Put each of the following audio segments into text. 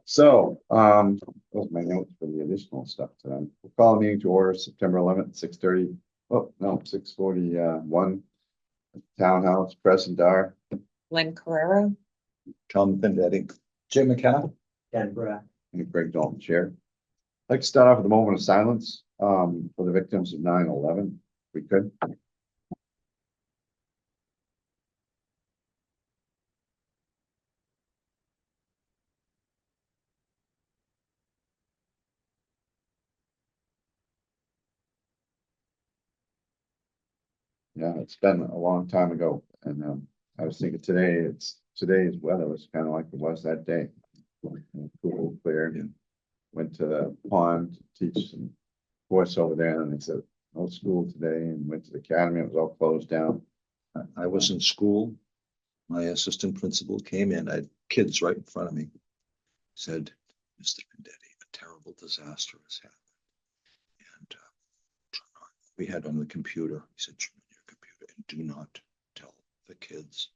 So, those are my notes for the additional stuff today. We'll call a meeting to order September 11th, 6:30. Oh, no, 6:41. Townhouse, Preston Dar. Lynn Carrera. Tom Bendetti. Jim McKenna. Dan Brad. And Greg Dalton, Chair. I'd like to start off with a moment of silence, for the victims of 9/11, if we could. Yeah, it's been a long time ago, and I was thinking today's weather was kind of like it was that day. Cool, clear. Yeah. Went to the pond to teach some course over there, and they said no school today, and went to the academy. It was all closed down. I was in school. My assistant principal came in, I had kids right in front of me. Said, Mr. Bendetti, a terrible disaster has happened. And we had on the computer, he said, turn on your computer and do not tell the kids.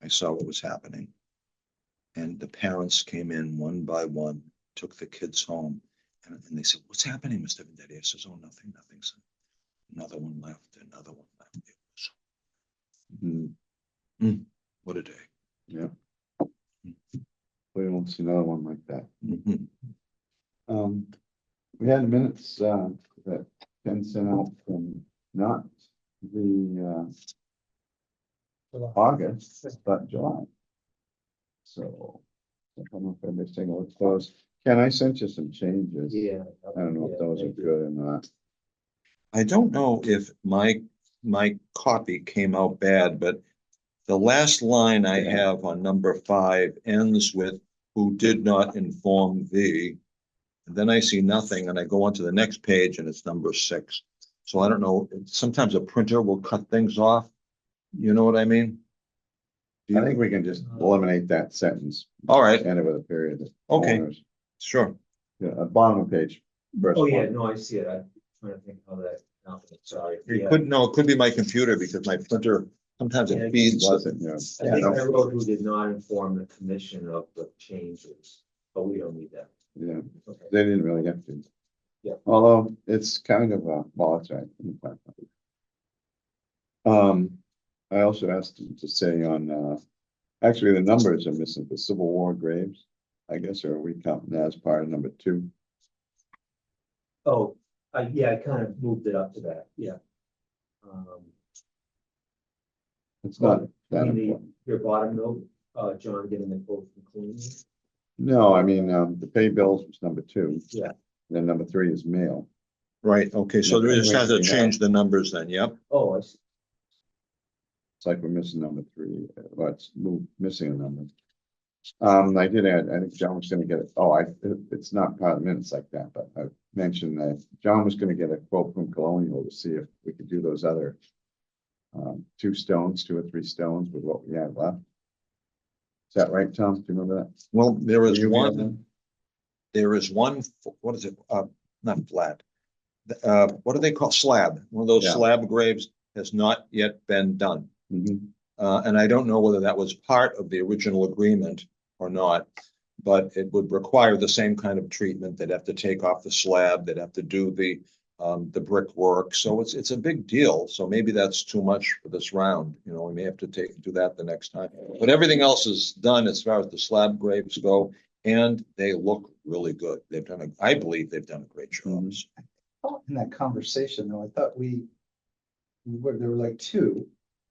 I saw what was happening. And the parents came in one by one, took the kids home. And they said, what's happening, Mr. Bendetti? I says, oh, nothing. So another one left, another one left. It was, what a day. Yeah. We won't see another one like that. We had minutes that Ken sent out from not the August, but July. So I don't know if anybody's taking a look at those. Ken, I sent you some changes. Yeah. I don't know if those are good or not. I don't know if my copy came out bad, but the last line I have on number 5 ends with who did not inform thee. And then I see nothing and I go on to the next page and it's number 6. So I don't know, sometimes a printer will cut things off. You know what I mean? I think we can just eliminate that sentence. All right. End it with a period. Okay. Owners. Sure. Yeah, bottom of page. First Oh, yeah, one. no, I see it. I'm trying to think how that happened. Sorry. Yeah. It could be my computer because my printer, sometimes Yeah, it it feeds. Wasn't, yeah. I think I wrote who did not inform the commission of the changes, but we don't need that. Yeah, Okay. they didn't really have to. Yeah. Although it's kind of well, that's right. I also asked him to say on, actually the numbers are missing, the Civil War graves, I guess, or are we counting that as part of number 2? Oh, yeah, I kind of moved it up to that, yeah. It's not that You mean important. your bottom note, John getting the quote from cleaning. No, I mean, the pay bills was number 2. Yeah. Then number 3 is mail. Right, okay, so there just has to change the numbers then, yep. Oh, I see. It's like we're missing number 3. Well, it's missing a number. I did add, I think John was gonna get it. Oh, it's not part of minutes like that, but I mentioned that John was gonna get a quote from Colonial to see if we could do those other 2 or 3 stones with what we have left. Is that right, Tom? Do you remember that? Well, there is You have one, what is it, not flat. What do they call slab? One of those Yeah. slab graves has not yet been done. Mhm. And I don't know whether that was part of the original agreement or not, but it would require the same kind of treatment. They'd have to take off the slab, they'd have to do the brickwork. So it's a big deal. So maybe that's too much for this round. You know, we may have to do that the next time. But everything else is done as far as the slab graves go, and they look really good. I believe they've done a great job. In that conversation, though, I thought there were like 2,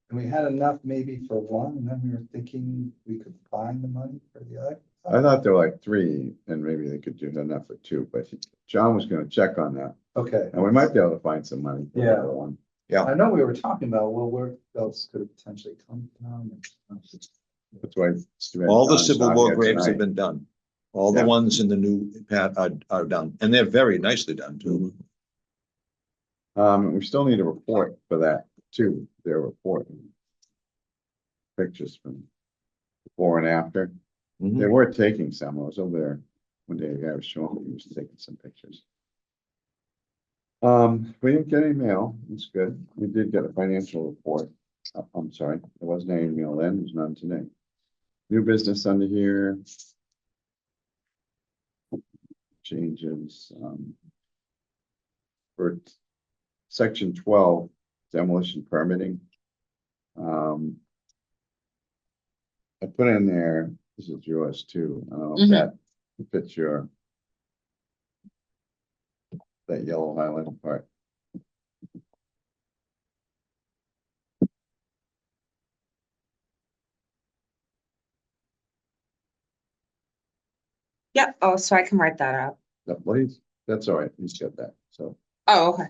and we had enough maybe for one, and then we were thinking we could find the money for the other. I thought there were like 3, and maybe they could do enough for 2, but John was gonna check on that. Okay, And we might be able to find some money. For Yeah. the other one. I know we were talking about, well, where else could it potentially come from? That's why. All the John's Civil not War here graves have tonight. been done. All the Yeah. ones in the new pad are done, and they're very nicely done too. We still need a report for that too, their report. Pictures from before and after. Mhm. They were taking some. I was over there one day, a guy was showing me, he was taking some pictures. We didn't get any mail. It's good. We did get a financial report. I'm sorry, there wasn't any mail then, there's none today. New business under here. changes, for section 12 demolition permitting. I put in there, this is yours too, I don't know if that fits your, that yellow highlighted part. Yep, oh, so I can write that out. That please, that's all right, he's got that, so, Oh, okay,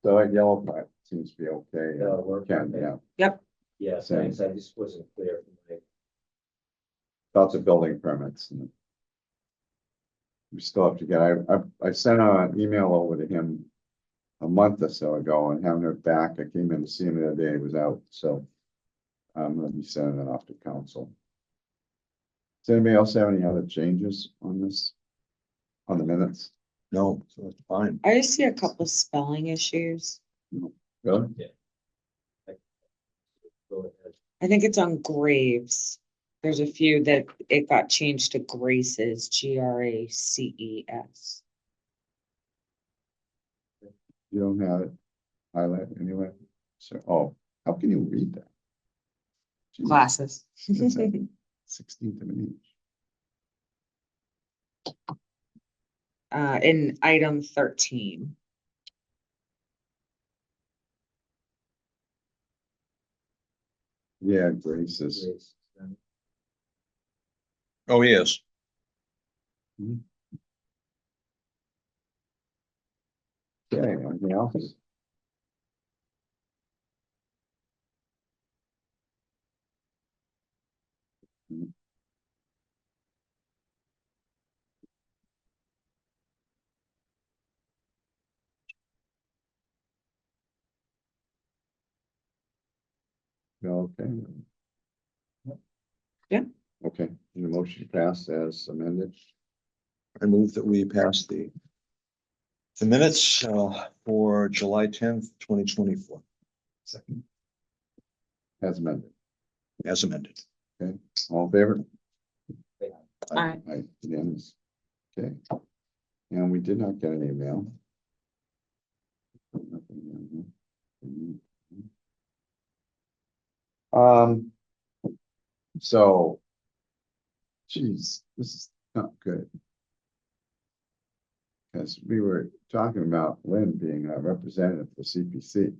so that yellow part seems to be okay. That'll work, Ken, okay. yeah, Yeah, thanks, I just wasn't clear from about the building permits. And we still have to get, I sent an email over to him a month or so ago and haven't heard back. I came in to see him the other day, he was out, so I'm gonna be sending it off to council. Does anybody else have any other changes on this? On the minutes? No, so it's fine. I just see a couple spelling issues. Really? go ahead. I think it's on Graves. There's a few that it got changed to Graces, Graces. You don't have it highlighted anyway? So, oh, how can you read that? Jeez, Glasses. that's a 16th of an inch. In item 13. Yeah, Grace's. Grace, Oh, yes. Okay, anything else? Okay. Yeah. Okay, the motion passed as amended. I move that we pass the minutes for July 10th, 2024, Second. As amended. as amended. All in favor? Aye. Aye, unanimous. Okay. And we did not get an email. So. Geez, this is not good. Because we were talking about Lynn being a representative for CPC.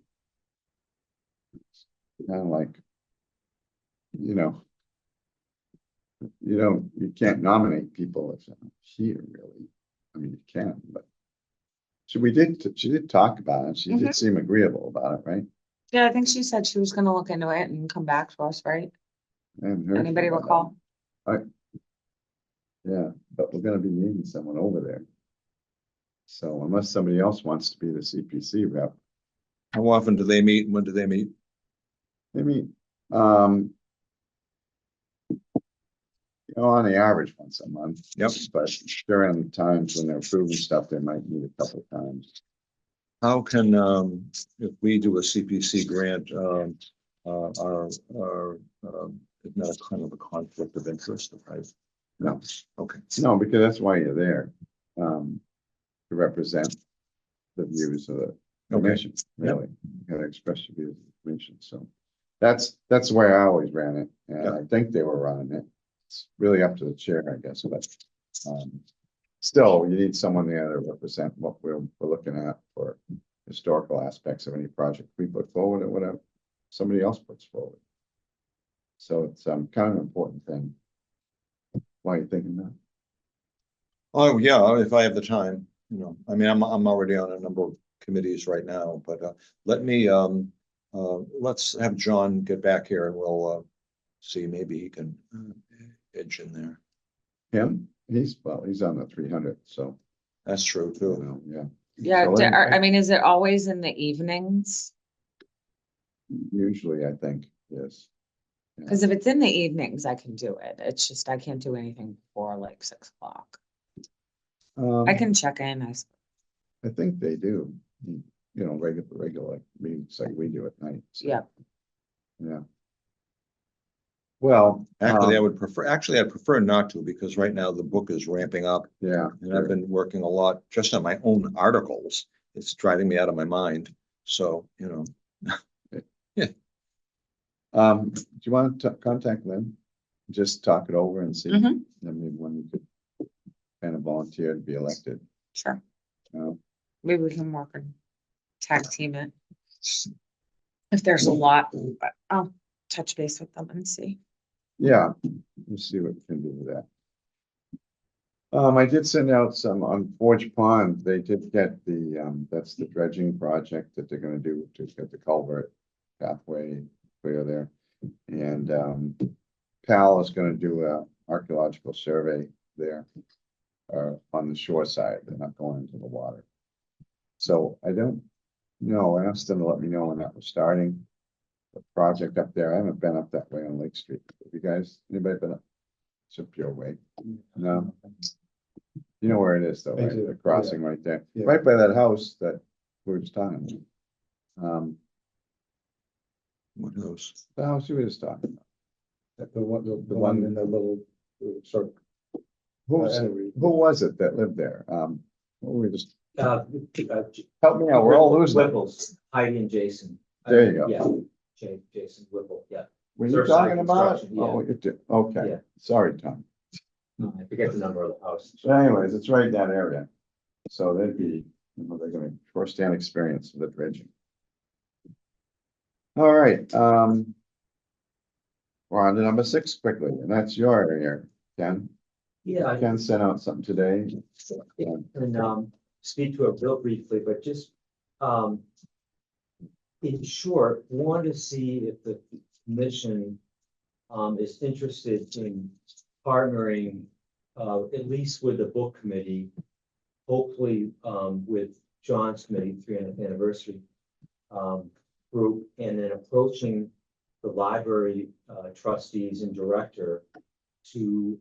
Kind of like, you know. You can't nominate people if they're not here, really. I mean, you can, but. She did talk about it. She did seem agreeable about it, right? Yeah, I think she said she was gonna look into it and come back to us, right? I haven't heard Anybody from her. recall? Yeah, but we're gonna be needing someone over there. So unless somebody else wants to be the CPC rep, How often do they meet? When do they meet? maybe, on the average once a month. Yep. But during times when they're approving stuff, they might meet a couple of times. How can, if we do a CPC grant, isn't that a kind of a conflict of interest, right? No, Okay. no, because that's why you're there, to represent the views of the commission, really. You gotta express your views of the commission, so. That's the way I always ran it, and Yep. I think they were running it. It's really up to the chair, I guess, but, still, you need someone there to represent what we're looking at for historical aspects of any project we put forward or whatever somebody else puts forward. So it's, kind of an important thing. Why are you thinking that? Oh, yeah, if I have the time, I mean, I'm already on a number of committees right now, but let me, let's have John get back here and we'll see, maybe he can edge in there. Him? He's on the 300, so, That's true too. yeah. Yeah, So then I mean, is it always in the evenings? Usually, I think, yes. Cause if it's in the evenings, I can do it. It's just, I can't do anything before like 6 o'clock. I can check in, I think they do, regular meetings like we do at night. So, yeah. Yeah. Well, Actually, I'd prefer not to, because right now the book is ramping up. yeah, And I've been working a lot just on my own articles. It's driving me out of my mind. So, do you want to contact them? Just talk it over and see, Mhm. I mean, when you could kind of volunteer to be elected. Sure. Uh, Maybe we can work and tag team it. If there's a lot, but I'll touch base with them and see. Yeah, we'll see what we can do with that. I did send out some on Forge Pond. They did get the, that's the dredging project that they're gonna do to get the culvert pathway clear there. And, Pal is gonna do a archaeological survey there. On the shore side, they're not going into the water. So I don't know, I asked them to let me know when that was starting. The project up there, I haven't been up that way on Lake Street. Have you guys, anybody been up? It's up your way. No, you know where it is though, I right? do, The crossing right there, Yeah. right by that house that we were just talking about. what else? The house you were just talking about. The one, the one- one in the little sort of. Who was it that lived there? What were we just, Uh, help me out, we're all losing it. Whipples, Heidi and Jason. There you go. Yeah, Jason Whipple, yeah. Were you Surfside talking about? Construction, yeah. Oh, you did, okay, Yeah. sorry, Tom. I forget the number of the house. But anyways, it's right in that area. So they'd be, they're gonna first-hand experience with the dredging. All right, we're on to number 6 quickly, and that's your area, Ken. Yeah, Ken sent out something today. and speak to it real briefly, but just in short, want to see if the commission is interested in partnering at least with the book committee, hopefully with John's committee, 300th anniversary group, and then approaching the library trustees and director to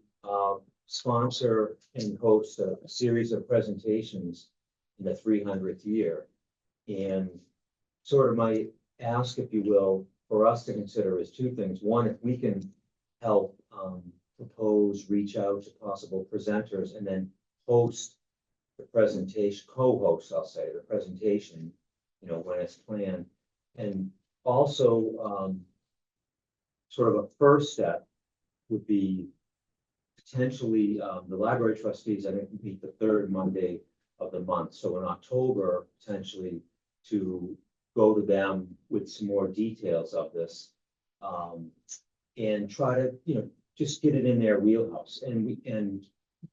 sponsor and host a series of presentations in the 300th year. And sort of my ask, if you will, for us to consider is 2 things. One, if we can help propose, reach out to possible presenters, and then host the presentation, co-host, I'll say, the presentation, when it's planned. And also, sort of a first step would be potentially, the library trustees, I think, meet the 3rd Monday of the month. So in October, potentially to go to them with some more details of this. And try to, just get it in their wheelhouse. And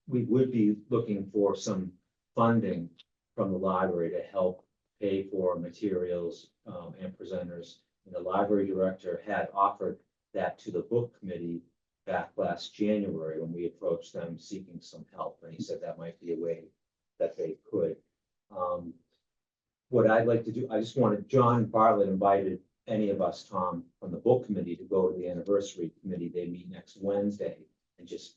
we would be looking for some funding from the library to help pay for materials and presenters. And the library director had offered that to the book committee back last January when we approached them seeking some help. And he said that might be a way that they could. What I'd like to do, I just wanted, John Bartlett invited any of us, Tom, from the book committee to go to the anniversary committee. They meet next Wednesday and just,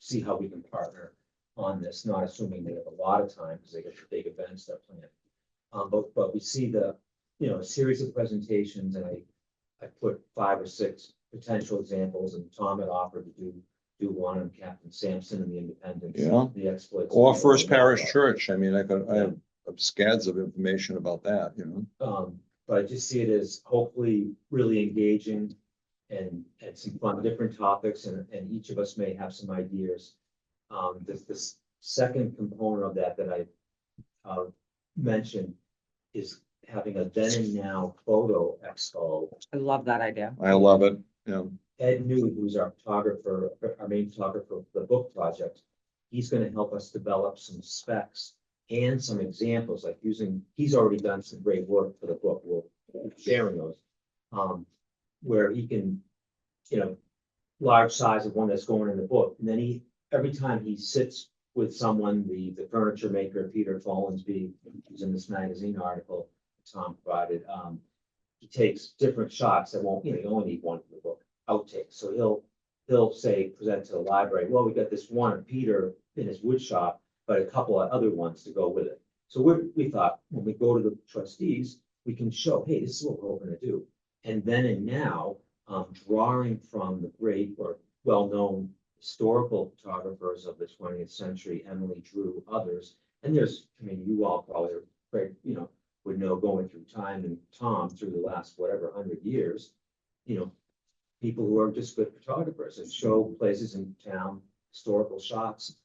see how we can partner on this, not assuming they have a lot of time because they got the big events they're planning. But we see the, a series of presentations, and I put 5 or 6 potential examples, and Tom had offered to do one on Captain Sampson and the Independence. Yeah. The exploits. Or First Parish Church. I mean, I have scads of information about that, But I just see it as hopefully really engaging and some fun, different topics, and each of us may have some ideas. This second component of that I mentioned is having a then and now photo expo. I love that idea. I love it, Ed Newey, who's our photographer, our main photographer for the book project, he's going to help us develop some specs and some examples, like he's already done some great work for the book. We'll sharing those, where he can, large size of one that's going in the book. And then every time he sits with someone, the furniture maker, Peter Follansby, who's in this magazine article Tom provided, he takes different shots that won't, you only need one for the book, outtakes. So he'll say, present to the library, well, we got this one of Peter in his wood shop, but a couple of other ones to go with it. So we thought when we go to the trustees, we can show, hey, this is what we're hoping to do. And then and now, drawing from the great or well-known historical photographers of the 20th century, Emily Drew, others. And there's, I mean, you all probably are very, would know going through time and Tom through the last whatever 100 years, people who are just good photographers and show places in town, historical shots.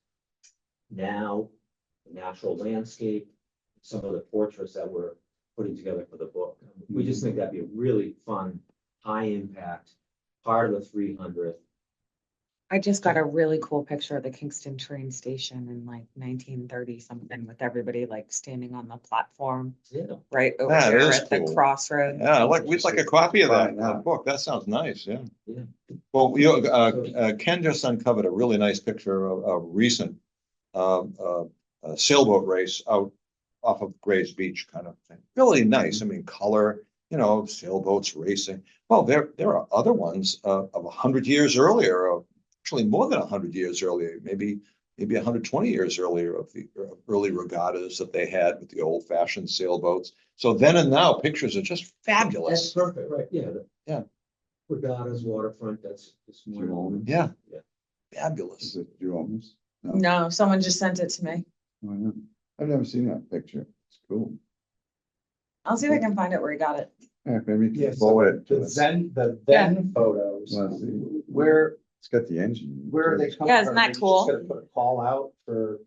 Now, the natural landscape, some of the portraits that we're putting together for the book. We just think that'd be a really fun, high impact part of the 300th. I just got a really cool picture of the Kingston train station in like 1930 something with everybody like standing on the platform Yeah. right over That here is at the cool. crossroad. Yeah, we'd like a copy of Fine, that yeah. book. That sounds nice, yeah. Yeah. Well, Ken just uncovered a really nice picture of a recent sailboat race out off of Grays Beach kind of thing. Really nice. I mean, color, sailboats racing. Well, there are other ones of 100 years earlier, actually more than 100 years earlier, maybe 120 years earlier, of the early regattas that they had with the old fashioned sailboats. So then and now pictures are just That's fabulous. perfect, right? Yeah. Yeah. Regattas, waterfront, that's Do you own it? Yeah. Yeah. Fabulous. Is it, do you own this? No, someone just sent it to me. Oh, yeah. I've never seen that picture. It's cool. I'll see if I can find it where he got it. Yeah, maybe you Yeah, can so forward it to the us. the Yeah. then photos, Let's see. where, It's got the engine. where are they coming from? Yeah, isn't that Are you just cool? gonna put a call out for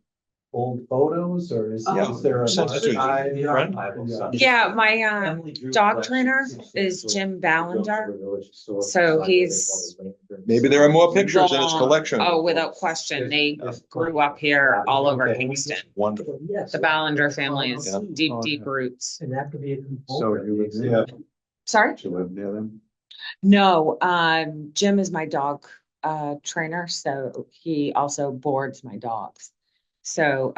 old photos, or is Yeah. there a Send it to archive? The friend. archival stuff. Yeah, my Emily Drew dog collection trainer is sort of Jim built Ballinger. for the village historical So society, what they he's- call the Lantern Maybe there are more Society. pictures in his collection. Oh, without question, they There's grew up here all over Okay. Kingston. Wonderful. Yes. The Ballinger family is Yeah. deep, Oh, deep yeah. roots. And that could be a component. So of you the live there? exhibit. Sorry? Did you live near them? No, Jim is my dog trainer, so he also boards my dogs. So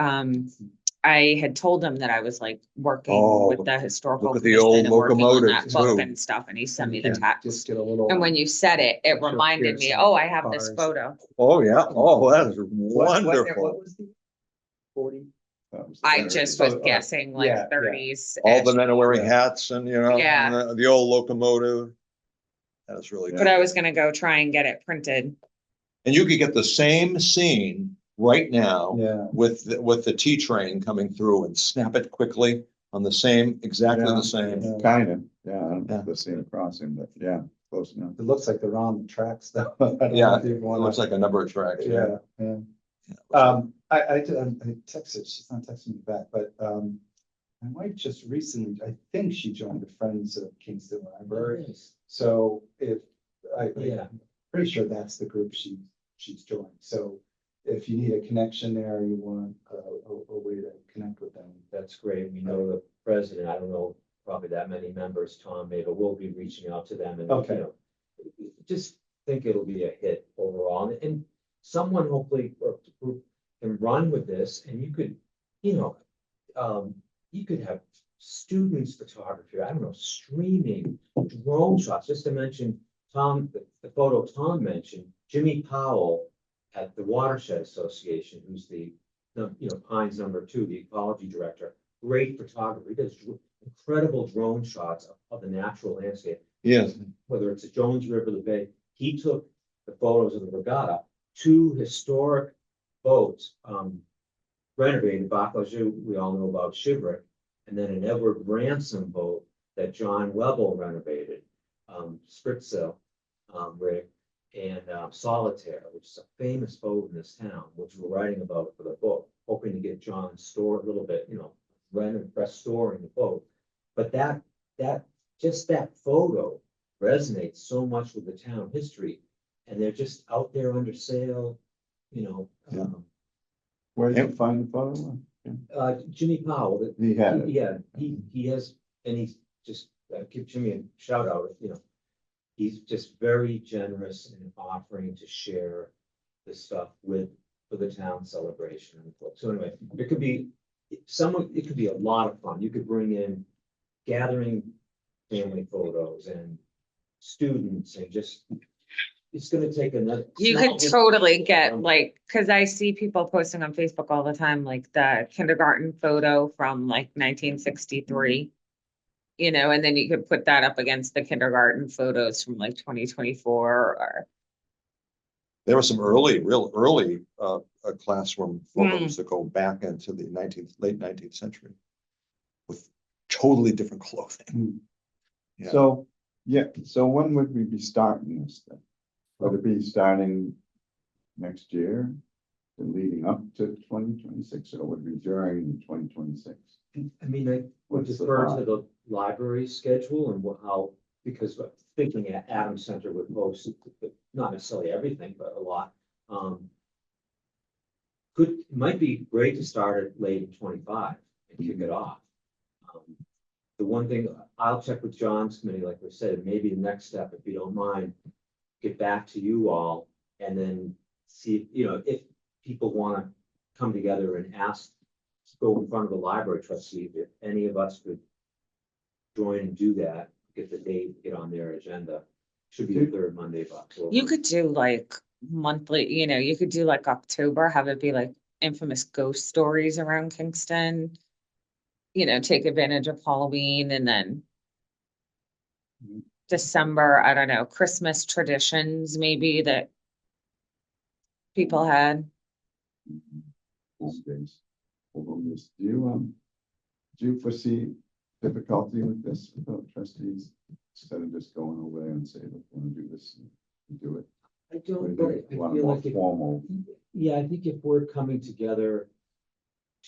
I had told him that I was like working Oh, with the historical look at the commission old and working on locomotive, that book too. and stuff, and he sent me the Just text. get a little. And when you said it, it Sure, reminded me, here's oh, I have this cars. photo. Oh, yeah. Oh, that is What wonderful. was the 40? That was the I very- just Oh, was oh, guessing yeah, like yeah. 30s. All the men are wearing hats and, Yeah. and the old locomotive. That is really But good. I was gonna go try and get it printed. And you could get the same scene right now Yeah. with the T train coming through and snap it quickly on exactly Yeah. the same. Yeah. Kind of, yeah, Yeah. the same crossing, but yeah, close enough. It looks like they're on the tracks though. I don't know Yeah, if you It wanna- looks like a number of tracks, yeah. Yeah, yeah. Yeah. I texted, she's not texting me back, but, my wife just recently, I think she joined the Friends of Kingston Library. Nice. So Yeah. I'm pretty sure that's the group she's joined. So if you need a connection there, you want a way to connect with them. That's great. We know the president, I don't know, probably that many members, Tom may, but we'll be reaching out to them and, Okay. just think it'll be a hit overall. And someone hopefully or group can run with this and you could, you could have students photography, I don't know, streaming, drone shots, just to mention Tom, the photo Tom mentioned, Jimmy Powell at the Watershed Association, who's the Pines #2, the ecology director, great photographer. He does incredible drone shots of the natural landscape, Yes, whether it's the Jones River, the bay. He took the photos of the regatta, two historic boats, renovated, Bacajou, we all know about Shiverick, and then an Edward Ransom boat that John Webble renovated, Spritsail, rig, and Solitaire, which is a famous boat in this town, which we're writing about for the book, hoping to get John store a little bit, restoring the boat. But that photo resonates so much with the town history, and they're just out there under sail, Yeah. Where did you find the photo? Jimmy Powell, He had it. yeah, he has, and he's just, give Jimmy a shout out, he's just very generous in offering to share this stuff for the town celebration. So anyway, it could be a lot of fun. You could bring in gathering family photos and students and just, it's gonna take another. You could totally get like, cause I see people posting on Facebook all the time, like the kindergarten photo from like 1963. and then you could put that up against the kindergarten photos from like 2024 or. There were some real early classroom photos that go back into the late 19th century with totally different clothing. Yeah. So, yeah, so when would we be starting this then? Would it be starting next year and leading up to 2026, or would it be during 2026? I mean, I would What's the defer thought? to the library schedule and how, because I'm thinking at Adams Center would post, not necessarily everything, but a lot. It might be great to start it late in 25 and kick it off. The one thing, I'll check with John's committee, like we said, maybe the next step, if you don't mind, get back to you all and then see, if people want to come together and ask, go in front of the library trustee, if any of us could join and do that, get the date, get on their agenda. Should be the third Monday of October. You could do like monthly, you could do like October, have it be like infamous ghost stories around Kingston. Take advantage of Halloween and then December, I don't know, Christmas traditions maybe that people had. Home days. Home days. Do you foresee difficulty with this, with the trustees? Instead of just going over there and say, look, we want to do this and do it. I Or don't, do but you I want a feel more like, formal? yeah, I think if we're coming together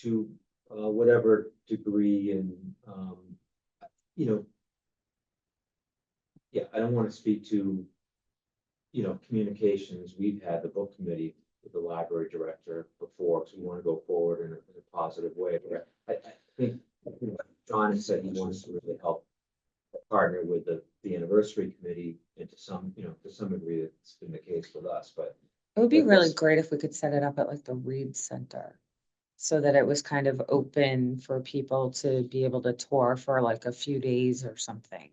to whatever degree and, yeah, I don't want to speak to, communications. We've had the book committee with the library director before, because we want to go forward in a positive way. But I think, John has said he wants to really help partner with the anniversary committee and to some degree that's been the case with us, but It would be But really this- great if we could set it up at like the Reed Center. So that it was kind of open for people to be able to tour for like a few days or something.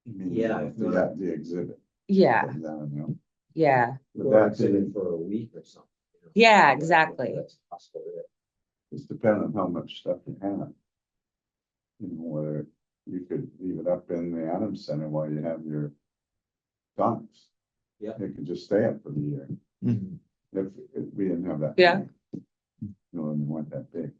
You mean, Yeah, the exhibit. Yeah, putting down, you know? yeah, Would or that exhibit be, for a week or something. Yeah, exactly. That's possible, yeah. it's dependent on how much stuff you have. Whether you could leave it up in the Adams Center while you have your talks. Yeah. It could just stay up for the year. Mhm. If we didn't have that. Yeah. many. And they weren't that big.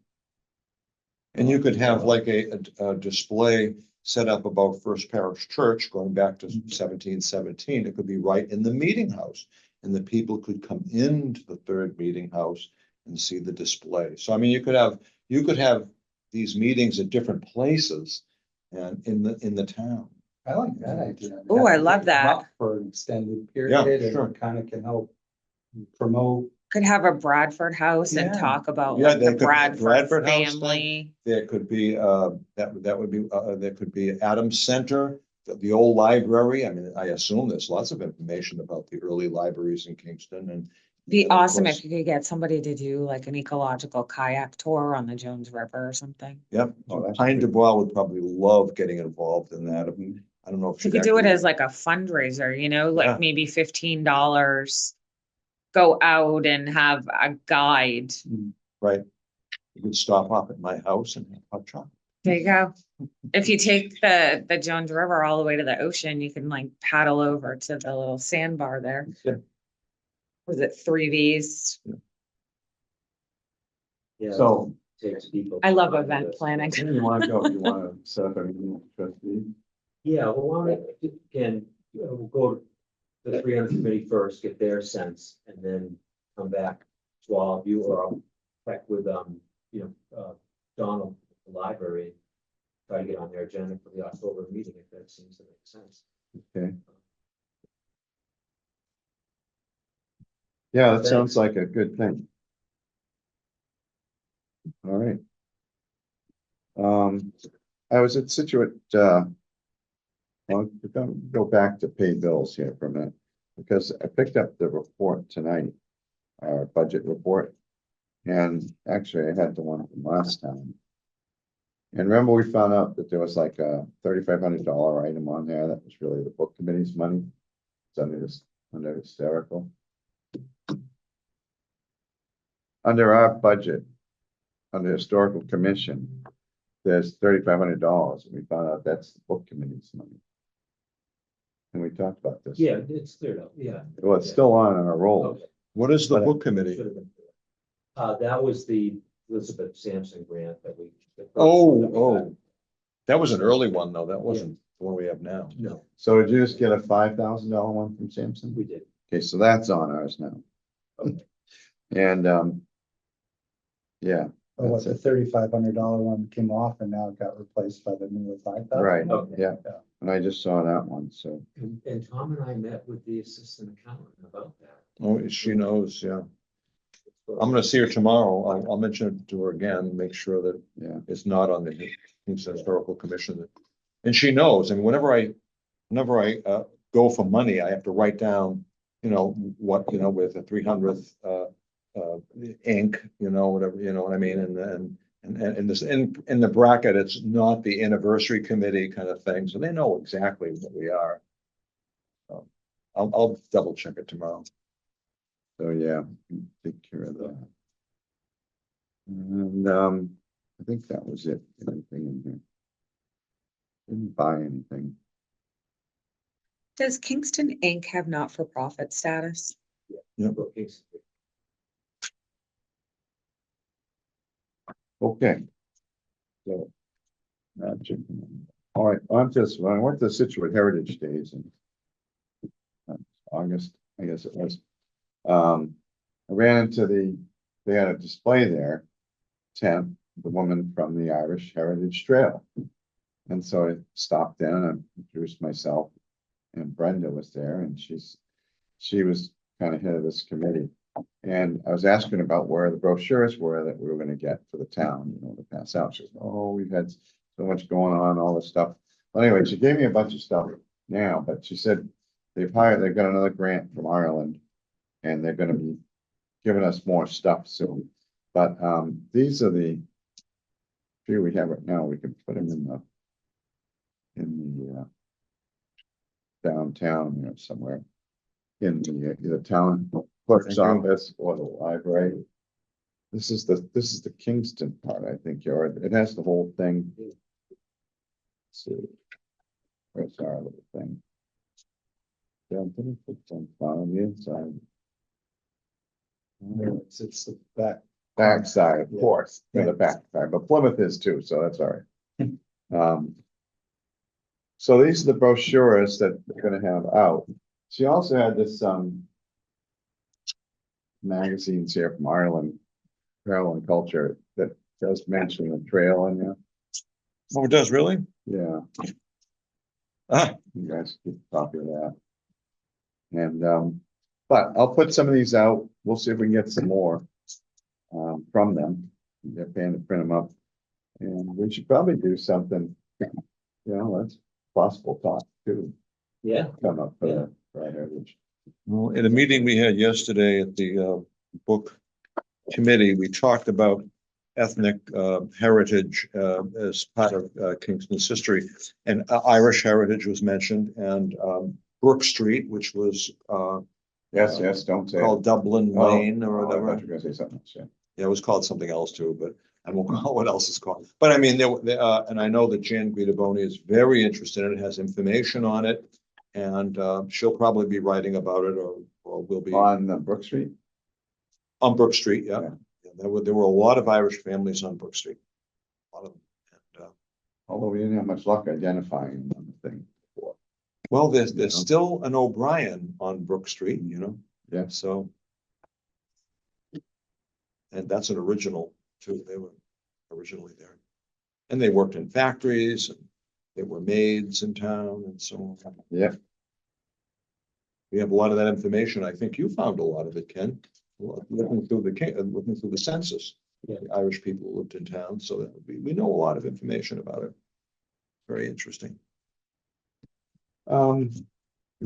And you could have like a display set up about First Parish Church going back to 1717. It could be right in the meeting house. And the people could come into the third meeting house and see the display. So I mean, you could have these meetings at different places and in the town. I like that idea. Oh, I Have love it that. come up for an extended period sure. and kind of can help promote. could have a Bradford house and Yeah. talk about Yeah, like they the could have a Bradford Bradford house thing. family. There could be, that would be, there could be Adams Center, the old library. I mean, I assume there's lots of information about the early libraries in Kingston and. Be and of awesome course- if you could get somebody to do like an ecological kayak tour on the Jones River or something. Yep, Oh, that's Pine good. Dubois would probably love getting involved in that. I don't know if. You she'd could do it actually- as like a fundraiser, Yeah. like maybe $15. Go out and have a guide. Right. You could stop off at my house and have hot chocolate. There you go. If you take the Jones River all the way to the ocean, you can like paddle over to the little sandbar there. Yeah. Was it 3Vs? Yeah, So, takes people. I love time event to- planning. where do you want to go? You want to set up a meeting with trustees? Yeah, well, why don't we, again, we'll go to the 300 committee first, get their sense, and then come back to all of you, or I'll check with, Donald, at the library. Try to get on their agenda for the October meeting, if that seems to make sense. Okay. Yeah, that Thanks. sounds like a good thing. All right. I was at Situate, well, we're gonna go back to pay bills here for a minute, because I picked up the report tonight, our budget report. And actually, I had the one from last time. And remember, we found out that there was like a $3,500 item on there that was really the book committee's money. It's under hysterical. Under our budget, under historical commission, there's $3,500, and we found out that's the book committee's money. And we talked about this. Yeah, it's cleared up, yeah. Well, it's still on our roll. Okay. What is the But- book committee? Should have been clear. That was the Elizabeth Sampson grant that we. the first Oh, one that we got. oh. That was an early one, though. That wasn't the one we have now. No, So did you just get a $5,000 one from Samson? we did. Okay, so that's on ours now. Okay. And, yeah, Oh, what, that's the it. $3,500 one came off and now it got replaced by the newer 5,000? Right, Okay. yeah, and I just saw that one, so, And Tom and I met with the assistant accountant about that. Oh, she knows, yeah. I'm gonna see her tomorrow. I'll mention it to her again, make sure that yeah. it's not on the Kingston Historical Commission. And she knows, and whenever I go for money, I have to write down, what, with the 300th ink, whatever, you know what I mean, and this, in the bracket, it's not the anniversary committee kind of thing, so they know exactly what we are. So, I'll double check it tomorrow. So, yeah, take care of that. And, I think that was it, anything in here. Didn't buy anything. Does Kingston Inc. have not-for-profit status? Brookings. Okay. So. All right, on to this, I went to Situate Heritage Days in August, I guess it was. I ran into they had a display there, tent, the woman from the Irish Heritage Trail. And so I stopped in and introduced myself, and Brenda was there, and she was kind of head of this committee. And I was asking about where the brochures were that we were gonna get for the town, to pass out. She goes, oh, we've had so much going on, all this stuff. Well, anyway, she gave me a bunch of stuff now, but she said they've got another grant from Ireland, and they're gonna be giving us more stuff soon. But these are the few we have right now. We can put them in the downtown, somewhere in the town clerk's office or the library. This is the Kingston part, I think, it has the whole thing. Let's see. Where's our little thing? Yeah, I'm gonna put some on the inside. It's the Back side, of Yeah. course, Yeah. the back side, but Plymouth is too, so that's all right. So these are the brochures that we're gonna have out. She also had this, magazines here from Ireland, Travel and Culture, that does mention the trail in there. Oh, it does, really? Yeah, Ah, you guys keep a copy of that. And, but I'll put some of these out. We'll see if we can get some more, from them. They're paying to print them up. And we should probably do something, that's possible talk too, Yeah, come up Yeah. for our heritage. well, in a meeting we had yesterday at the book committee, we talked about ethnic heritage as part of Kingston's history, and Irish heritage was mentioned, and Brook Street, which was Yes, don't say. called Dublin Oh, Lane or I thought whatever. you were gonna say something else, yeah. Yeah, it was called something else too, but I won't know what else it's called. But I mean, and I know that Jan Guidaboni is very interested in it, has information on it. And she'll probably be writing about it or will be On Brook Street? on Brook Street, yeah. Yeah. Yeah, there were a lot of Irish families on Brook Street. A lot of them. And, Although we didn't have much luck identifying the thing before. well, there's Yeah. still an O'Brien on Brook Street, Yeah. so. And that's an original too. They were originally there. And they worked in factories and they were maids in town and so on. Yeah, We have a lot of that information. I think you found a lot of it, Ken, looking through the census. Yeah. The Irish people who lived in town, so that we know a lot of information about it. Very interesting. the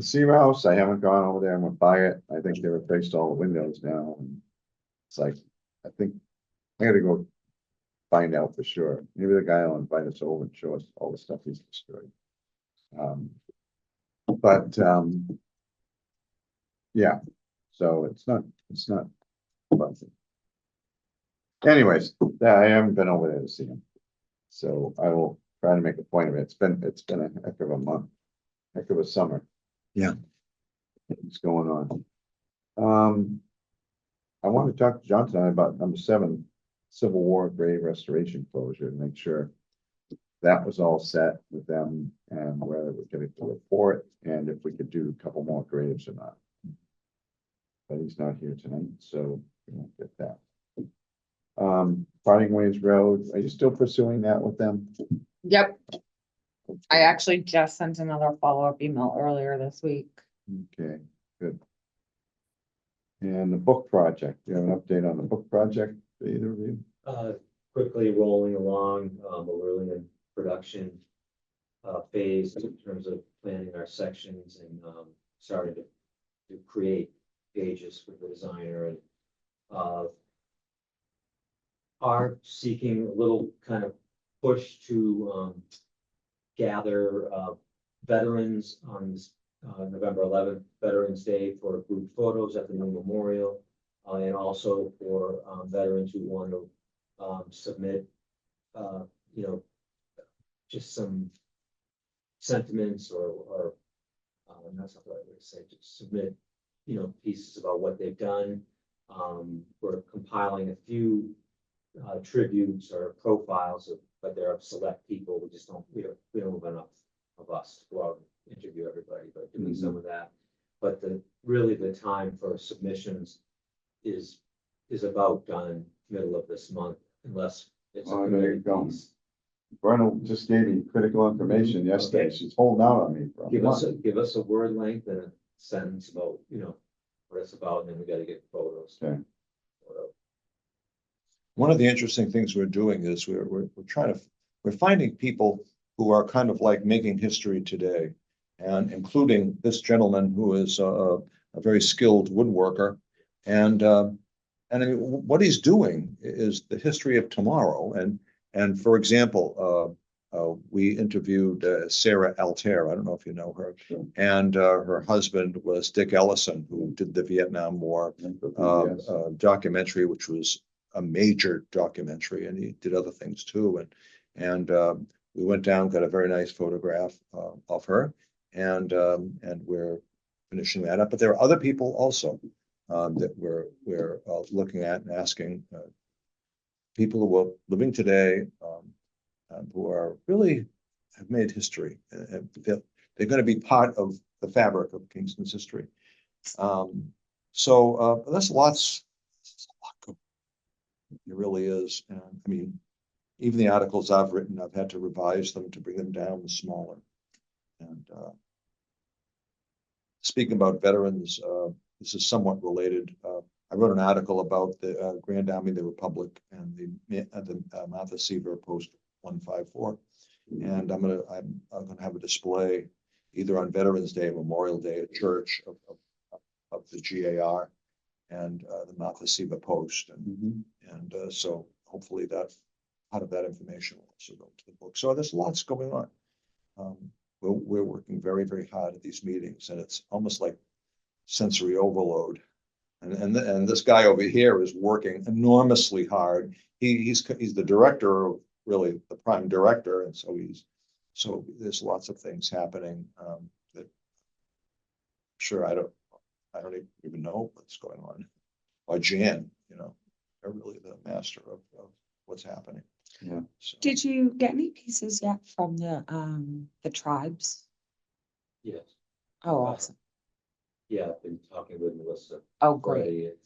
Seaver House, I haven't gone over there. I'm gonna buy it. I think they replaced all the windows now, and it's like, I think I gotta go find out for sure. Maybe the guy will invite us over and show us all the stuff he's destroyed. But yeah, so it's not. But anyways, I haven't been over there to see him. So I will try to make a point of it. It's been a heck of a month, heck of a summer. Yeah. What's going on? I want to talk to John tonight about number 7, Civil War grave restoration closure, to make sure that was all set with them and whether we're getting the report and if we could do a couple more graves or not. But he's not here tonight, so we won't get that. Parting Ways Road, are you still pursuing that with them? Yep, I actually just sent another follow-up email earlier this week. Okay, good. And the book project, do you have an update on the book project, either of you? Quickly rolling along, we're really in production phase in terms of planning our sections and starting to create pages for the designer and are seeking a little kind of push to gather veterans on November 11th, Veterans Day, for group photos at the new memorial, and also for veterans who want to submit, you know, just some sentiments or that's not the right way to say, just submit, you know, pieces about what they've done. We're compiling a few tributes or profiles of, but they're of select people. We just don't, we don't have enough of us to go out and interview everybody, but doing some of that. But really the time for submissions is about done middle of this month, unless it's. Oh, there you go. Brenna just gave me critical information yesterday. Okay. She's holding out on me. For a month. Give us a word length and a sentence about, you know, what it's about, and then we gotta get photos. Okay. One of the interesting things we're doing is we're finding people who are kind of like making history today, and including this gentleman who is a very skilled woodworker, and I mean, what he's doing is the history of tomorrow. And for example, we interviewed Sarah Altair. I don't know if you know her. Sure. And her husband was Dick Ellison, who did the Vietnam War Yes. documentary, which was a major documentary, and he did other things too. And we went down, got a very nice photograph of her, and we're finishing that up. But there are other people also that we're looking at and asking, people who are living today, who are really have made history, and they're going to be part of the fabric of Kingston's history. So that's lots. It really is. And I mean, even the articles I've written, I've had to revise them to bring them down smaller. And speaking about veterans, this is somewhat related. I wrote an article about the Grand Army of the Republic and the Martha Seaver Post 154, and I'm gonna have a display either on Veterans Day, Memorial Day at church of the GAR and the Martha Seaver Post, and so hopefully that part of that information will also go to the book. So there's lots going on. We're working very, very hard at these meetings, and it's almost like sensory overload. And this guy over here is working enormously hard. He's the director, of really the prime director, and so there's lots of things happening that sure I don't even know what's going on. Or Jan, you know, they're really the master of what's happening. Yeah. So, Did you get any pieces yet from the tribes? Yes, Oh, awesome. yeah, I've been talking with Melissa. Oh, great. Freddie at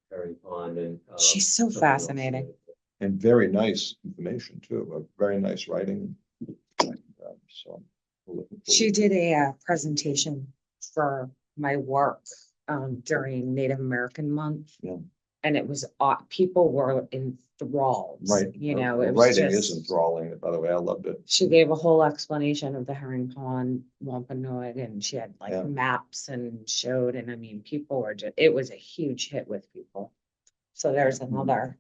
Herring Pond and. She's so something else fascinating. that- and very nice information too, very nice writing. So we're looking forward She to it. did a presentation for my work during Native American Month. Yeah. And it was, people were enthralled. Right. You Her- know, her it was writing is just, enthralling, by the way. I loved it. she gave a whole explanation of the Herring Pond, Wampanoag, and she had like Yeah. maps and showed, and I mean, people were just, it was a huge hit with people. So there's another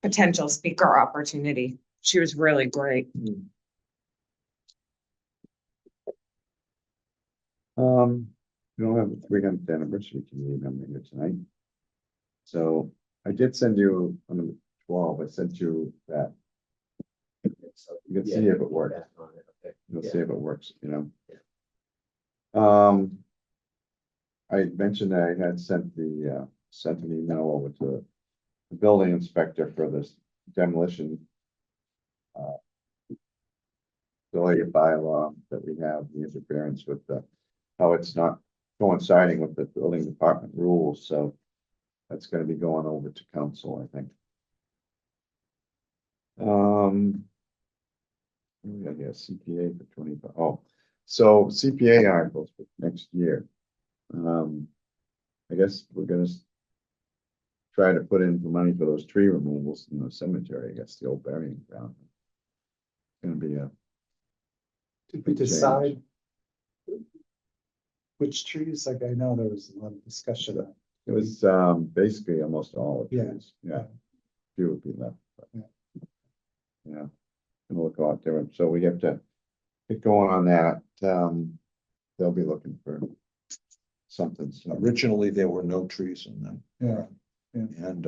potential speaker opportunity. She was really great. We don't have the 300th anniversary committee member here tonight. So I did send you on the 12, I sent you that. So, You can yeah, see if it works. back on it, okay. You'll Yeah. see if it works, you know? Yeah. I mentioned that I had sent an email over to the building inspector for this demolition. Delay bylaw that we have, the interference with how it's not coinciding with the building department rules, so. That's gonna be going over to council, I think. We got here CPA for 25. Oh, so CPA articles for next year. I guess we're gonna try to put in the money for those tree removals in the cemetery, I guess, the old burying ground. It's gonna be a, Did we Big change. decide which trees? Like, I know there was a lot of discussion on. it was, basically almost all the Yeah. trees, yeah. Few would be left, but. Yeah. Yeah, it'll look a lot different, so we have to get going on that, they'll be looking for something. So Originally, there were no trees in them. Yeah. And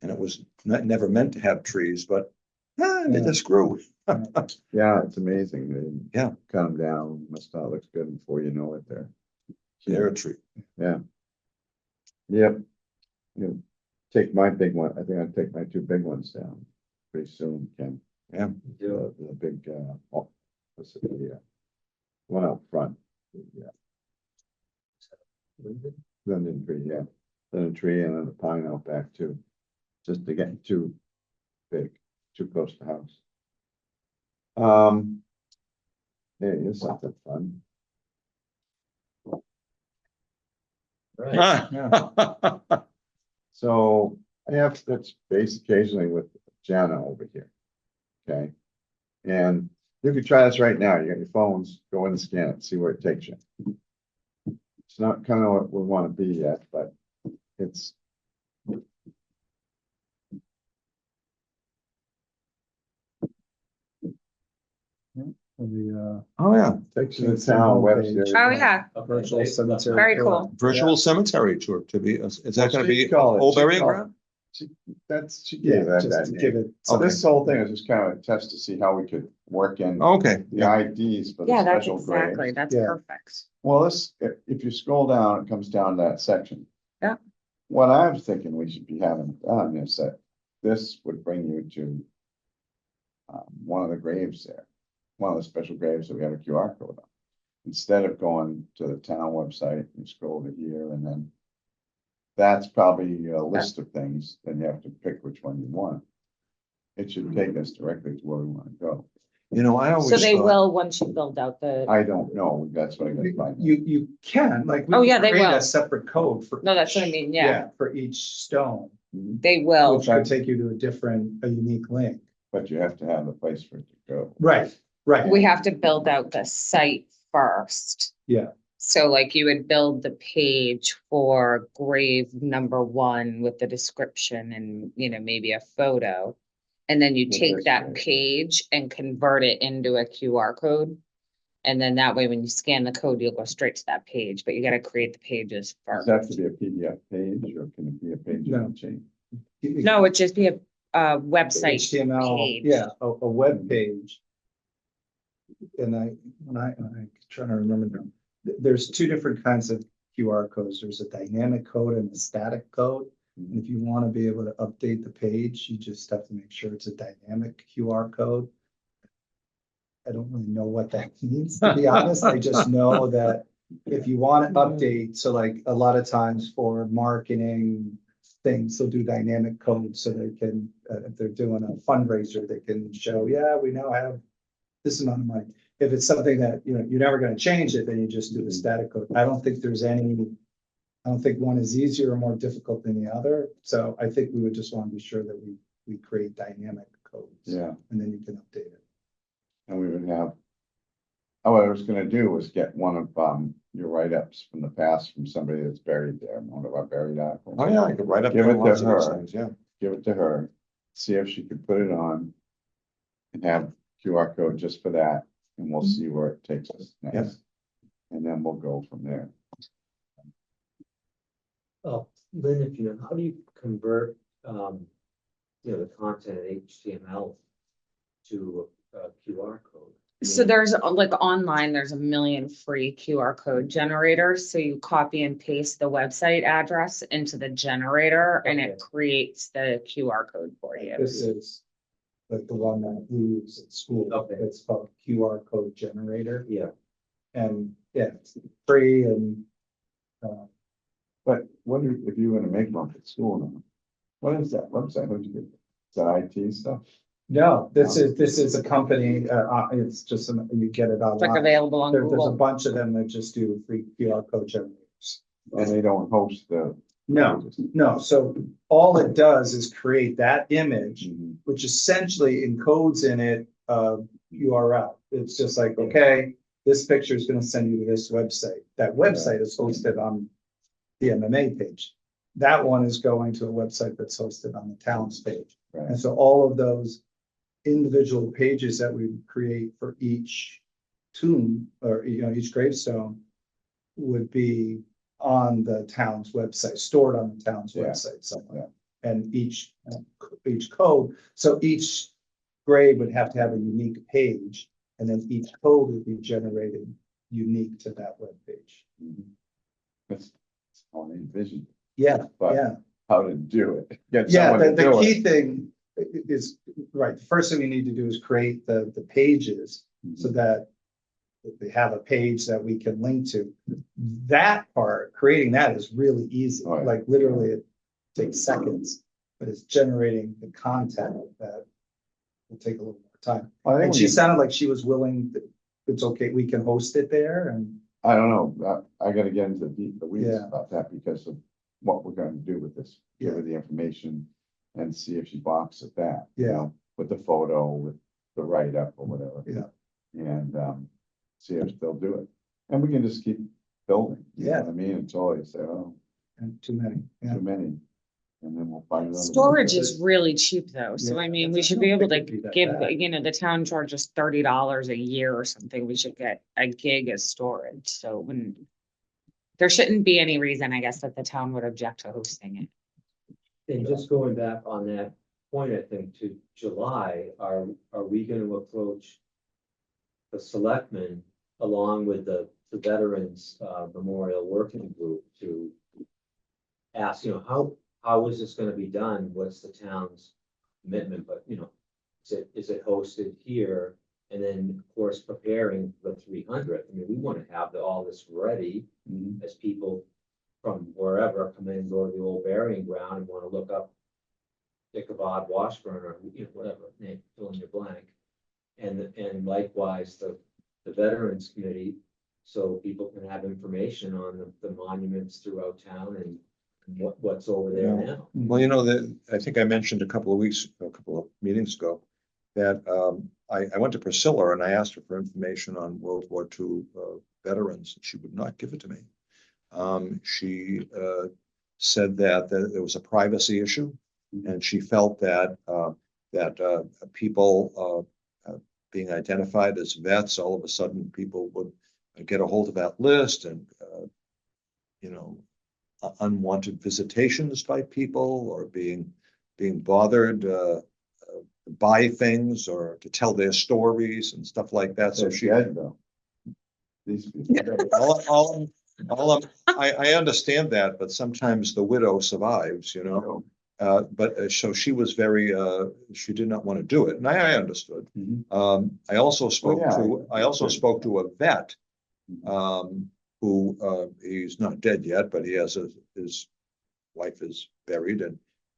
it was never meant to have trees, but they Yeah. just grew. yeah, it's amazing. They Yeah. cut them down, must not look good before you know it there. They're a tree. Yeah. Yep. You take my big one, I think I'd take my two big ones down pretty soon, Ken. Yeah. The big, what's it, one out front. Yeah, London tree, yeah, London tree and then the pine out back too. Just to get too big, too close to the house. Yeah, it's something fun. Right. So I have to space occasionally with Jana over here. Okay. And you can try this right now. You got your phones, go in and scan it, see where it takes you. It's not kind of what we want to be yet, but it's. The, Oh, yeah. Takes you to Kingston virtual homepage. Oh, yeah. virtual cemetery. Very tour. cool. Virtual cemetery tour to be, is that gonna be She called it- old she burying called- ground? She Yeah, gave that, just that to name. give it. So Okay. this whole thing is just kind of a test to see how we could work in Okay, the yeah, IDs for the Yeah, that's special exactly, grades. that's Yeah. perfect. Well, if you scroll down, it comes down to that section. Yeah. What I was thinking we should be having done is that this would bring you to one of the graves there, one of the special graves that we have a QR code on. Instead of going to the town website, you scroll over here and then that's probably a list of things, then you have to pick which one you want. It should take us directly to where we want to go. you know, I always So they thought, will, once you build out the, I don't know, that's what I gotta find out. You can, like. we Oh, can yeah, they create will. A separate code for. No, that's what I each- mean, yeah. For each stone, Mhm. they will. which could take you to a unique link. But you have to have a place for it to go. Right, right. We have to build out the site first. Yeah. So like you would build the page for grave number 1 with the description and, maybe a photo. And then you With take this that grave. page and convert it into a QR code. And then that way, when you scan the code, you'll go straight to that page, but you gotta create the pages Does that have to first. be a PDF page or can it be a page No. on chain? No, it'd just be a website HTML, page. yeah, a web page. And I'm trying to remember now. There's two different kinds of QR codes. There's a dynamic code and a static code. And if you want to be able to update the page, you just have to make sure it's a dynamic QR code. I don't really know what that means, to be honest. I just know that if you want to update, so like a lot of times for marketing things, they'll do dynamic codes so they can, if they're doing a fundraiser, they can show, yeah, we now have this amount of money. If it's something that, you're never going to change it, then you just do the static code. I don't think one is easier or more difficult than the other. So I think we would just want to be sure that we create dynamic codes. Yeah, And then you can update it. and we would have. Oh, what I was gonna do was get one of your write-ups from the past from somebody that's buried there, one of our buried articles. oh, yeah, I could write up. Give it to lots of these her. things, yeah. Give it to her, see if she could put it on. And have QR code just for that, and we'll see where it takes us next. And then we'll go from there. Oh, Lynn, if how do you convert, you know, the content in HTML to a QR code. So there's like online, there's a million free QR code generators. So you copy and paste the website address into the generator and it Okay. creates the QR code for you. This is like the one that we use at school. Okay. It's called QR code generator, Yeah, and yeah, it's free and. But what if you were to make one at school now? What is that website? What'd you get? Is that IT stuff? No, this is a company, it's just, you get it It's like online. available on There's a Google. bunch of them that just do free QR code generators. And they don't host the. No, no, so all it does is create that image, Mhm. which essentially encodes in it URL. It's just like, okay, this picture is gonna send you to this website. That website is hosted on the MMA page. That one is going to a website that's hosted on the town's page. Right. And so all of those individual pages that we create for each tomb or, you know, each gravestone would be on the town's website, stored on the town's Yeah. website somewhere. And each code, so each grave would have to have a unique page, and then each code would be generated unique to that web page. Mhm. That's all I envisioned, Yeah, But- yeah. how to do it. Get Yeah, someone to the do key it. thing is, right, the first thing we need to do is create the pages so that they have a page that we can link to. That part, creating that is really easy, Oh, yeah. like literally it takes seconds, but it's generating the content that will take a little more time. I think And when she you- sounded like she was willing, it's okay, we can host it there and, I don't know, I gotta get into the weeds Yeah. about that because of what we're gonna do with this. Give her the information and see if she balks at that. you Yeah. know, with the photo, with the write-up or whatever. Yeah. And, see if they'll do it. And we can just keep building. You know Yeah. what I mean, until they say, oh, and too many, yeah. too many. And then we'll find another. one. Storage is really cheap though. So Yeah, I mean, that's- we I should don't be able think to it'd be that give, bad. you know, the town charges $30 a year or something. We should get a gig as storage. So when there shouldn't be any reason, I guess, that the town would object to hosting it. and just going back on that point, I think to July, are we gonna approach the selectmen along with the Veterans Memorial Working Group to ask, you know, how is this gonna be done? What's the town's commitment? But, you know, is it hosted here? And then, of course, preparing the 300th. I mean, we want to have all this ready Mhm. as people from wherever come in, and go to the old burying ground and want to look up Ichabod Washburn or, you know, whatever, name, fill in your blank. And likewise, the Veterans Committee, so people can have information on the monuments throughout town and what's over there Yeah. now. Well, you know, I think I mentioned a couple of meetings ago, that I went to Priscilla and I asked her for information on World War II veterans, and she would not give it to me. She said that there was a privacy issue, and she felt that people being identified as vets, all of a sudden people would get a hold of that list and you know, unwanted visitations by people or being bothered to buy things or to tell their stories and stuff like that. So They're she, dead though. These people. I understand that, but sometimes the widow survives, you know. But so she was very, she did not want to do it, and I understood. Mhm. I also spoke yeah, to a vet Mhm. who he's not dead yet, but he has his wife is buried,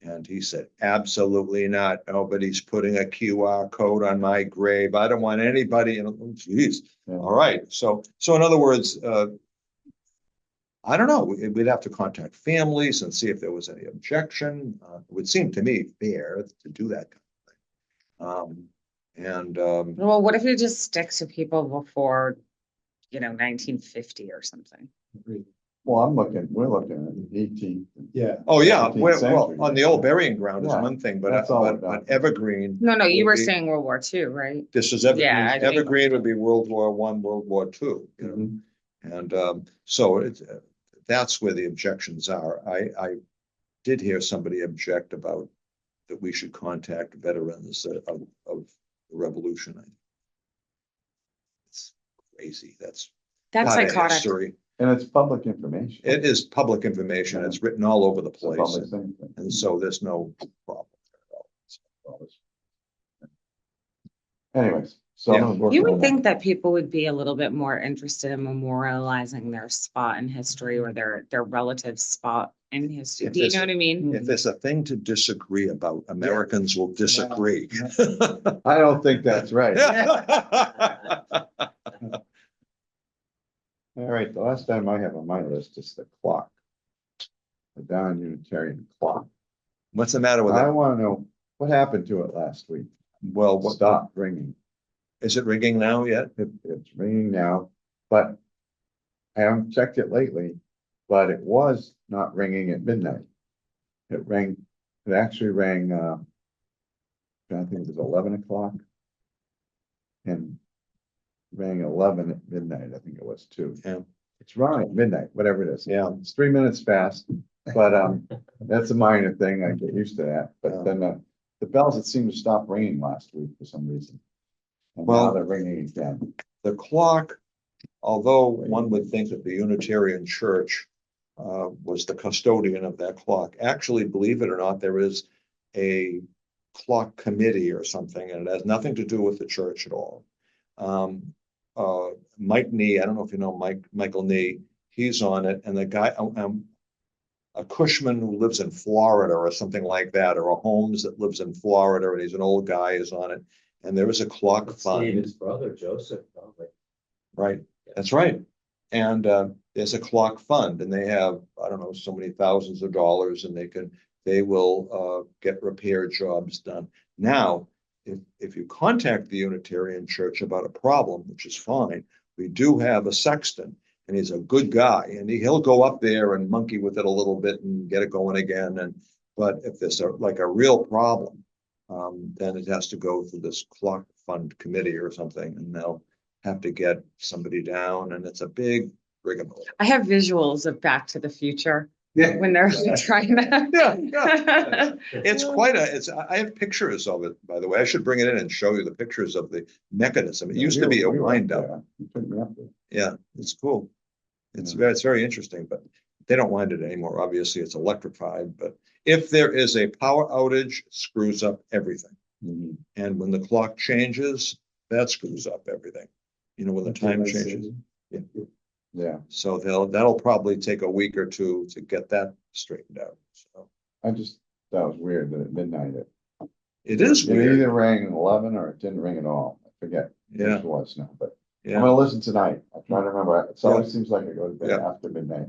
and he said, absolutely not. Nobody's putting a QR code on my grave. I don't want anybody. And oh, geez, Yeah. all right. So in other words, I don't know. We'd have to contact families and see if there was any objection. It would seem to me fair to do that kind of thing. Well, what if you just stick to people before, you know, 1950 or something? Well, we're looking at 18th. Yeah. Oh, yeah, 17th well, century. on the old burying ground is Yeah, one thing, but that's all but about. Evergreen, No, you Would were be- saying World War II, right? this is Evergreen. Yeah, I think- Evergreen would be World War I, World War II, you know. Mhm. And so it's, that's where the objections are. I did hear somebody object about that we should contact veterans of the Revolution. It's crazy. That's That's part of psychotic. history. And it's public information. It is public information. It's written all over the It's a place. public thing. And so there's no problem at all. Anyways, so. Yeah. I'm working You on would that. think that people would be a little bit more interested in memorializing their spot in history or their relative spot in history. If Do you it's- know what I mean? If there's a thing to disagree about, Americans will disagree. I don't think that's right. All right, the last item I have on my list is the clock. The Down Unitarian clock. What's the matter with I it? want to know what happened to it last week. Well, What stopped ringing? is it ringing now yet? It's ringing now, but I haven't checked it lately, but it was not ringing at midnight. It actually rang, I think it was 11 o'clock. And rang 11 at midnight, I think it was too. Yeah. It's wrong at midnight, whatever it is. Yeah. It's 3 minutes fast, but that's a minor thing. I get used to that. But then the bells that seemed to stop ringing last week for some reason. And now Well- they're ringing again. The clock, although one would think that the Unitarian Church was the custodian of that clock, actually, believe it or not, there is a clock committee or something, and it has nothing to do with the church at all. Mike Nee, I don't know if you know Michael Nee, he's on it, and the guy, a Cushman who lives in Florida or something like that, or a Holmes that lives in Florida, and he's an old guy, is on it. And there is a clock It's fund, David's brother, Joseph, probably. right? That's right. And there's a clock fund, and they have, I don't know, so many thousands of dollars, and they will get repair jobs done. Now, if you contact the Unitarian Church about a problem, which is fine, we do have a sexton, and he's a good guy, and he'll go up there and monkey with it a little bit and get it going again. But if there's a real problem, then it has to go through this clock fund committee or something, and they'll have to get somebody down, and it's a big rigmarole. I have visuals of Back to the Future Yeah. when they're trying to. Yeah. It's I have pictures of it, by the way. I should bring it in and show you the pictures of the mechanism. It used to be a We were up wind up. there. You took me up there. Yeah, it's cool. It's Yeah. very interesting, but they don't wind it anymore. Obviously, it's electrified, but if there is a power outage, it screws up everything. Mhm. And when the clock changes, that screws up everything. You know, when the time changes. Yeah, So that'll probably take a week or two to get that straightened out. So I just thought it was weird that at midnight it is it weird. either rang at 11 or it didn't ring at all. I forget which Yeah, it was now, but I'm yeah. gonna listen tonight. I'm trying to remember. It always Yeah. seems like it goes to bed Yeah. after midnight.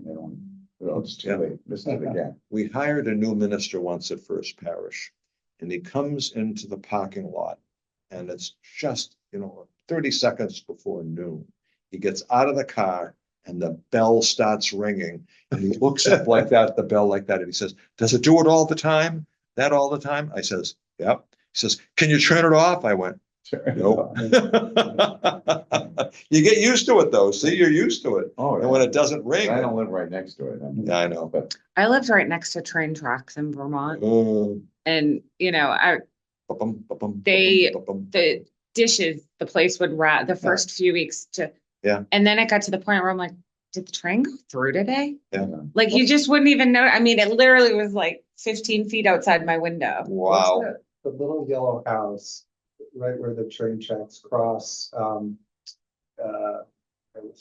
It's too Yeah. late. Missed it again. We hired a new minister once at First Parish, and he comes into the parking lot, and it's just, 30 seconds before noon. He gets out of the car and the bell starts ringing, and he looks up like that, the bell like that, and he says, "Does it do it all the time? That all the time?" I says, "Yep." He says, "Can you turn it off?" I went, "Nope." You get used to it though. See, you're used to it. Oh, And when yeah. it doesn't ring, I don't live right next to it. yeah, I know. But I lived right next to train tracks in Vermont, Oh, and ba-bum, ba-bum, They- ba-bum, ba-bum. the dishes, the place would rat the first few weeks to. Yeah. And then it got to the point where I'm like, did the train go through today? Yeah. Like you just wouldn't even know. I mean, it literally was like 15 feet outside my window. Wow. What's that? The little yellow house, right where the train tracks cross, what's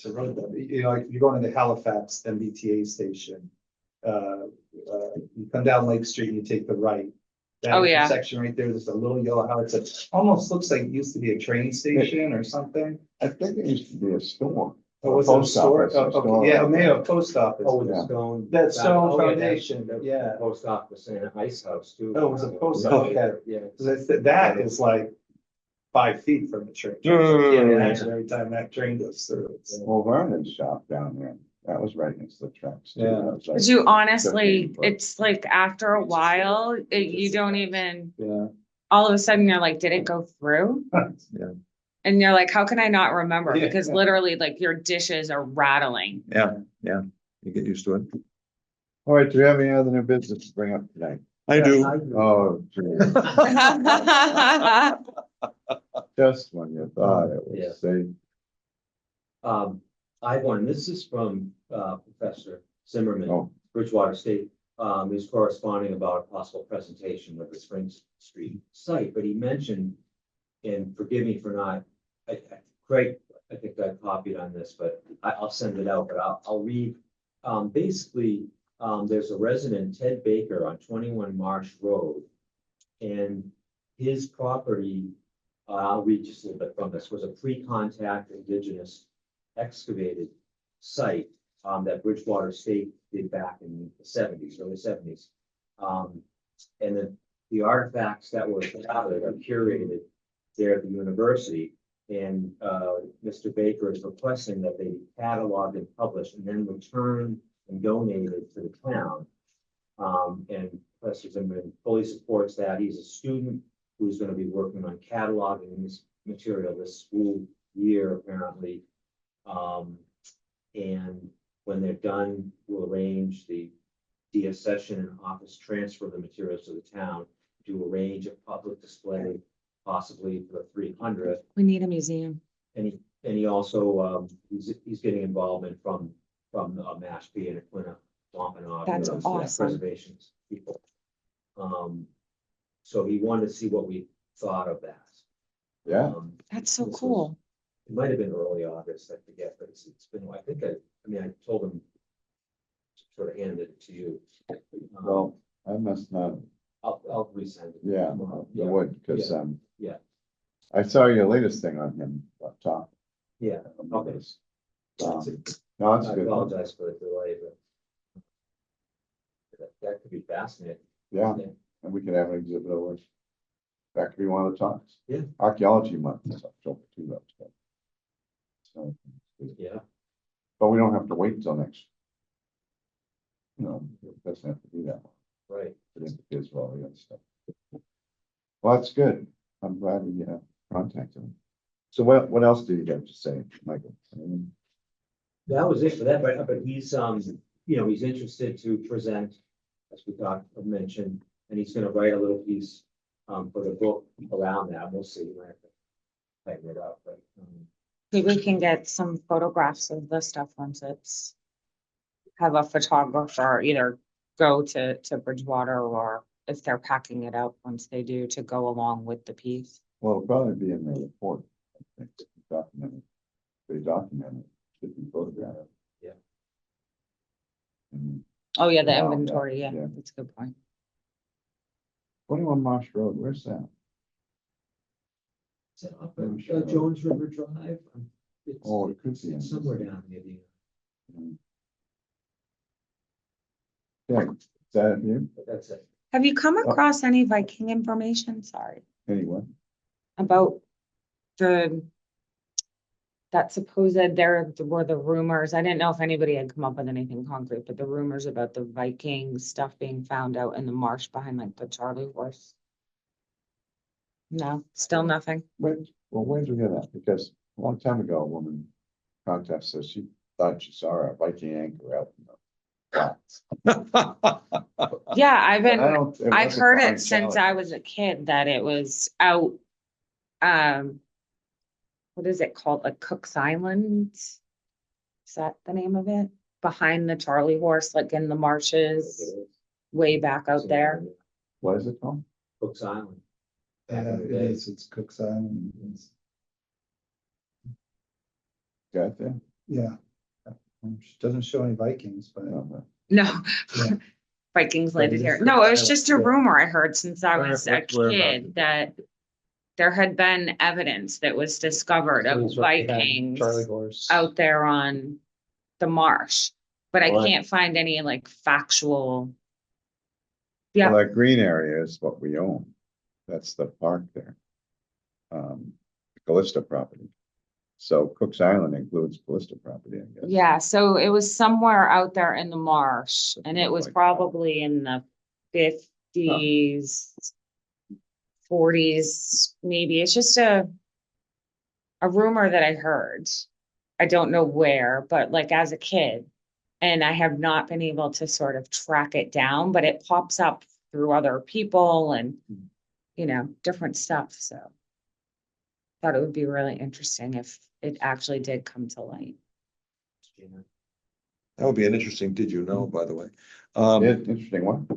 the road there? If you're going to the Halifax MBTA station. You come down Lake Street and you take the right. That Oh, yeah. Section right there, there's a little yellow house that almost looks like it used to be a train station or something. I think it used to be a store. Or was it a Post store? office, a Oh, store. okay, yeah, maybe a post office. Oh, with Yeah. the stone. That stone Oh, yeah, foundation, that- yeah. the Post office and an ice house too. Oh, it was a post Yeah. office, okay. Yeah. 'Cause that is like 5 feet from the train. Mm. Yeah, imagine every time that train goes through. It's- Well, Vernon's shop down there, that was right next to the tracks. too. Yeah. That was like- But you honestly, 15 foot. it's like after a while, you don't even, Yeah. all of a sudden you're like, did it go through? Yeah. And you're like, how can I not remember? Yeah. Because literally like your dishes are rattling. Yeah, you get used to it. All right, do you have any other new business to bring up tonight? I do. Oh, gee. Just when you thought it Yeah. was safe. I have one, this is from, Professor Zimmerman, Oh, Bridgewater State. He's corresponding about a possible presentation of the Springs Street site, but he mentioned, and forgive me for not, Craig, I think I copied on this, but I'll send it out, but I'll read. Basically, there's a resident, Ted Baker, on 21 Marsh Road. And his property, I'll read just a little bit from this, was a pre-contact indigenous excavated site that Bridgewater State did back in the 70s, early 70s. And then the artifacts that were gathered are curated there at the university. And Mr. Baker is requesting that they be cataloged and published and then returned and donated to the town. And Professor Zimmerman fully supports that. He's a student who's going to be working on cataloging this material this school year, apparently. And when they're done, we'll arrange the deaccession and office transfer of the materials to the town, to arrange a public display, possibly for the 300th. We need a museum. And he also, he's getting involvement from Mashpee and Aquinnah, Wampanoag. That's awesome. Preservations people. So he wanted to see what we thought of that. yeah, That's so This was- cool. It might have been early August, I forget, but it's been, I think I mean, I told him to sort of hand it to you. well, I must not, I'll resend it. yeah, tomorrow. you would, because, Yeah. I saw your latest thing on him up top. Yeah, okay. No, it's I good. apologize for the delay, but that could be fascinating. Yeah, Yeah. and we could have an exhibit over. That could be one of the talks. Yeah. Archaeology month is October 2, that's good. So, Yeah, but we don't have to wait until next. You know, it doesn't have to be that long. right. It interferes with all the other stuff. Well, that's good. I'm glad we contacted him. So what else do you have to say, Michael? That was it for that, but he's, he's interested to present, as we mentioned, and he's gonna write a little piece for the book around that. We'll see. We might have to tighten it up, but Maybe we can get some photographs of the stuff once it's. Have a photographer either go to Bridgewater, or if they're packing it up once they do, to go along with the piece. Well, it'll probably be in the report. I think, documented. They documented, should be photographed. Yeah. And Oh, yeah, the Wow, inventory, yeah, yeah. that's a good point. 21 Marsh Road, where's that? is it up I'm at sure. Jones River Drive? It's- Oh, it could be in- it's somewhere down near the, Yeah, is that it here? but that's it. Have you come Oh. across any Viking information, sorry, Anyway, about the. That supposed, there were the rumors, I didn't know if anybody had come up with anything concrete, but the rumors about the Viking stuff being found out in the marsh behind like the Charlie horse. No, still nothing. where'd you hear that? Because a long time ago, a woman contacted us, she thought she saw a Viking anchor out in the flats. Yeah, I've But I been, don't- it I've wasn't heard behind it since Charlie. I was a kid that it was out. What is it called? Like Cook's Island? Is that the name of it? Behind the Charlie horse, like in the marshes, way back out there. What is it called? Cook's Island. Back Yeah, in the it day. is, it's Cook's Island. It's- Got there? Yeah. Doesn't show any Vikings, but. No, No. Yeah. Vikings But landed it here. is No, it was Cook's just a Island, yeah. rumor I heard since I Where- was a where about? kid that there had been evidence that was discovered of It's right behind Vikings Charlie horse. out there on the marsh, but I Well, can't find any like factual. Well, Yeah, that green area is what we own. That's the park there. Callista property. So Cook's Island includes Callista property, I guess. yeah, so it was somewhere out there in the marsh and it was Like- probably in the 50s. 40s, maybe. It's just a rumor that I heard. I don't know where, but like as a kid. And I have not been able to sort of track it down, but it pops up through other people and, you know, different stuff, so. Thought it would be really interesting if it actually did come to light. That would be an interesting, did you know, by the way? Interesting one.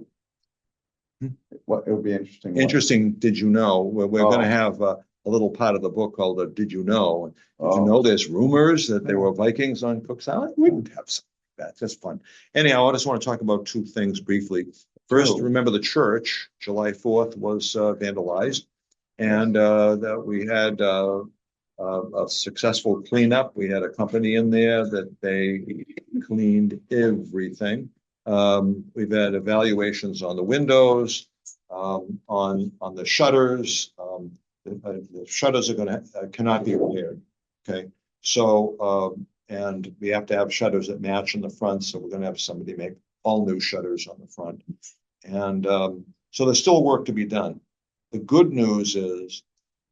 Hmm. What, it would be interesting. what? Interesting, did you know? We're gonna Oh. have a little part of the book called Did You Know? Did you Oh. know there's rumors that there were Vikings on Cook's Island? We would have something like that. That's fun. Anyhow, I just want to talk about two things briefly. First, Sure. remember the church, July 4th was vandalized. And that we had a successful cleanup. We had a company in there that they cleaned everything. We've had evaluations on the windows, on the shutters. The shutters are gonna cannot be repaired. Okay, so and we have to have shutters that match in the front. So we're gonna have somebody make all new shutters on the front. And so there's still work to be done. The good news is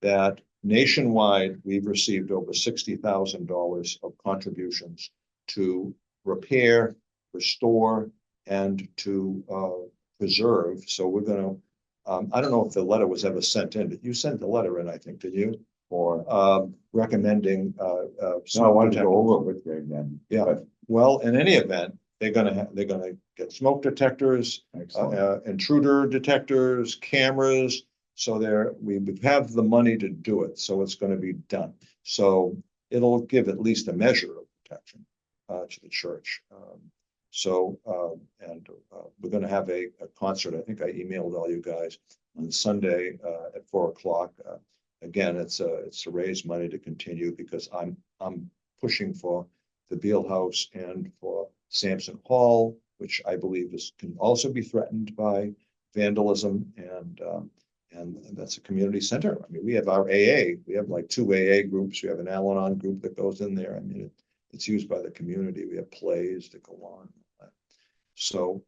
that nationwide, we've received over $60,000 of contributions to repair, restore, and to preserve. So we're going to, I don't know if the letter was ever sent in. You sent the letter in, I think, did you? Or, Recommending. no, I wanted to go over it with you again. Yeah. but Well, in any event, they're gonna get smoke detectors, excellent. intruder detectors, cameras. So we have the money to do it, so it's gonna be done. So it'll give at least a measure of protection to the church. We're gonna have a concert. I think I emailed all you guys on Sunday at 4:00. Again, it's to raise money to continue because I'm pushing for the Beal House and for Sampson Hall, which I believe can also be threatened by vandalism, and that's a community center. I mean, we have our AA. We have like 2 AA groups. We have an Al-Anon group that goes in there. I mean, it's used by the community. We have plays that go on. So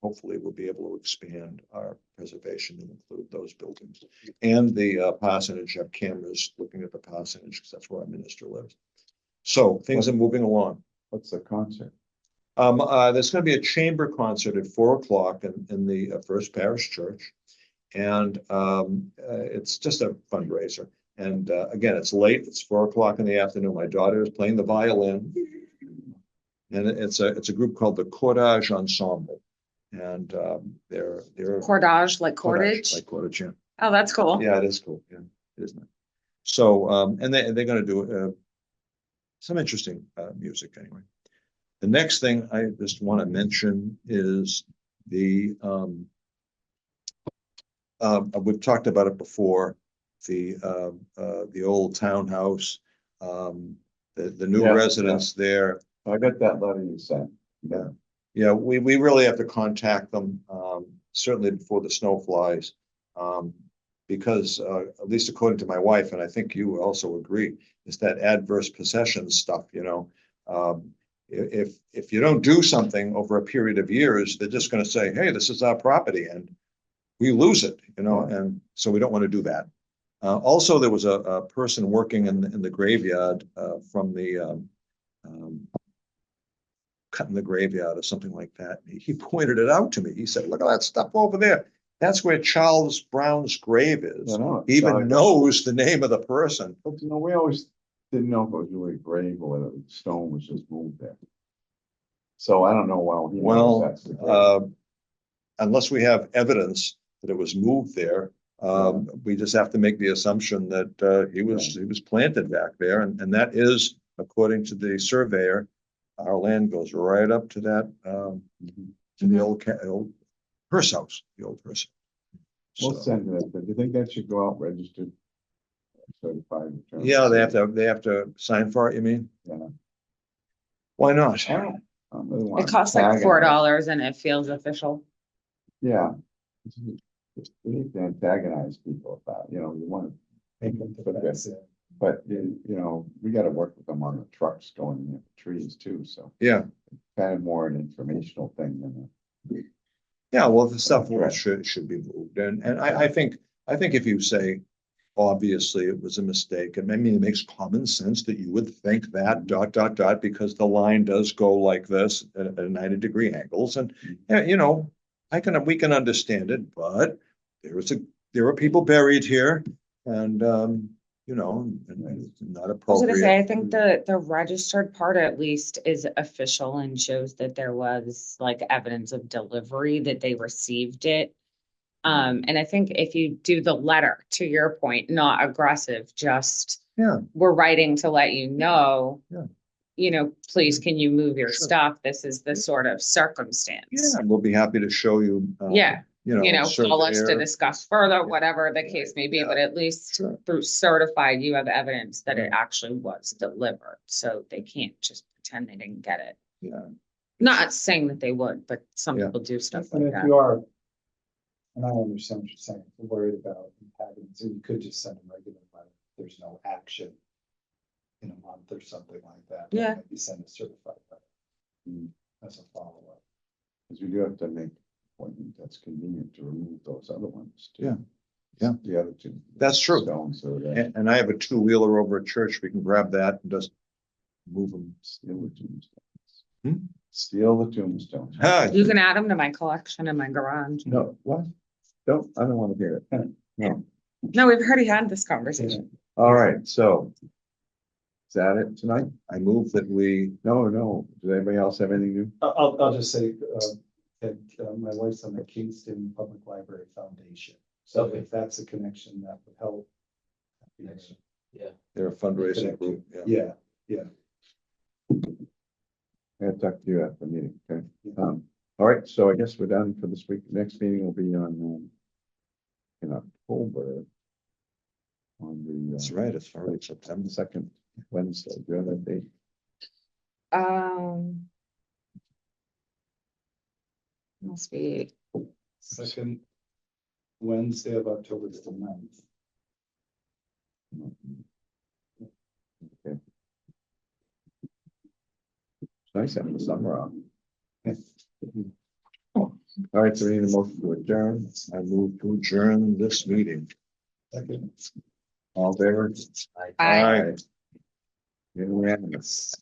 hopefully we'll be able to expand our preservation and include those buildings. And the parsonage have cameras looking at the parsonage because that's where our minister lives. So things are moving along. What's the concert? There's going to be a chamber concert at 4:00 in the First Parish Church. And it's just a fundraiser. And again, it's late. It's 4:00 in the afternoon. My daughter is playing the violin. And it's a group called the Cordage Ensemble. And they're Cordage, like cordage? like cordage, yeah. Oh, that's cool. Yeah, it is cool. Yeah, it is nice. So and they're going to do some interesting music anyway. The next thing I just want to mention is we've talked about it before, the old townhouse, the new Yeah, residents there. I got that letter you sent. Yeah, yeah, we really have to contact them, certainly before the snow flies. Because at least according to my wife, and I think you also agree, is that adverse possession stuff, you know. If you don't do something over a period of years, they're just going to say, hey, this is our property, and we lose it, you know, and so we don't want to do that. Also, there was a person working in the graveyard from the cutting the graveyard or something like that. He pointed it out to me. He said, look at that stuff over there. That's where Charles Brown's grave is. He even knows the name of the person. But you know, we always didn't know if it was really a grave or whether the stone was just moved there. So I don't know. Well, unless we have evidence that it was moved there, we just have to make the assumption that he was planted back there, and that is, according to the surveyor, our land goes right up to that to the old hearse house, the old hearse. We'll send it. But do you think that should go out registered? Certified. Yeah, they have to sign for it. You mean? Yeah. Why not? It costs like $4 and it feels official. Yeah. We need to antagonize people about, you know, you want to make them put this in. But you know, we got to work with them on the trucks going in the trees too. So yeah, kind of more an informational thing than yeah. Well, the stuff should be moved, and I think if you say, obviously it was a mistake, and I mean it makes common sense that you would think that ... because the line does go like this at 90-degree angles, and you know, we can understand it, but there are people buried here and, you know, and it's not I was gonna say, I appropriate. think the registered part at least is official and shows that there was like evidence of delivery, that they received it. And I think if you do the letter, to your point, not aggressive, just. Yeah. We're writing to let you know. Yeah. You know, please, can you move your Sure. stuff? This is the sort of circumstance. Yeah, we'll be happy to show you. Yeah, You you know, call us to surveyor. discuss further, whatever the case may be, Yeah. but at least Sure. through certified, you have evidence that it Yeah. actually was delivered, so they can't just pretend they didn't get it. Yeah, Not saying that they would, but some Yeah. people do stuff And like if that. you are, and I understand what you're saying, if you're worried about having, so you could just send a regular letter, there's no action in a month or something like that. then Yeah. Maybe send a certified letter as a follow-up. Because we do have to make an appointment that's convenient to remove those other ones. too. Yeah. Yeah. The other two. That's true. Stones, so that and I have a two-wheeler over at church. We can grab that and just move them. steal the tombstones. Hmm? Steal the tombstones. You can add them to my collection in my garage. No, what? I don't want to hear it. No. No, we've already had this conversation. All right, so. Is that it tonight? I move that we, No. Does anybody else have anything new? I'll just say, that my wife's on the Kingston Public Library Foundation, so Okay. if that's a connection that would help. they're a fundraising group. Yeah. Yeah, I'll talk to you at the meeting, okay? All right, so I guess we're done for this week. Next meeting will be on, in October. On the. That's right, it's already September. Second Wednesday, do you have that date? Must be, second Wednesday of October is the 9th. Okay. It's nice having the summer off. All right, so we need a motion to adjourn. I move to adjourn this meeting. Second. All in favor? I. Unanimous.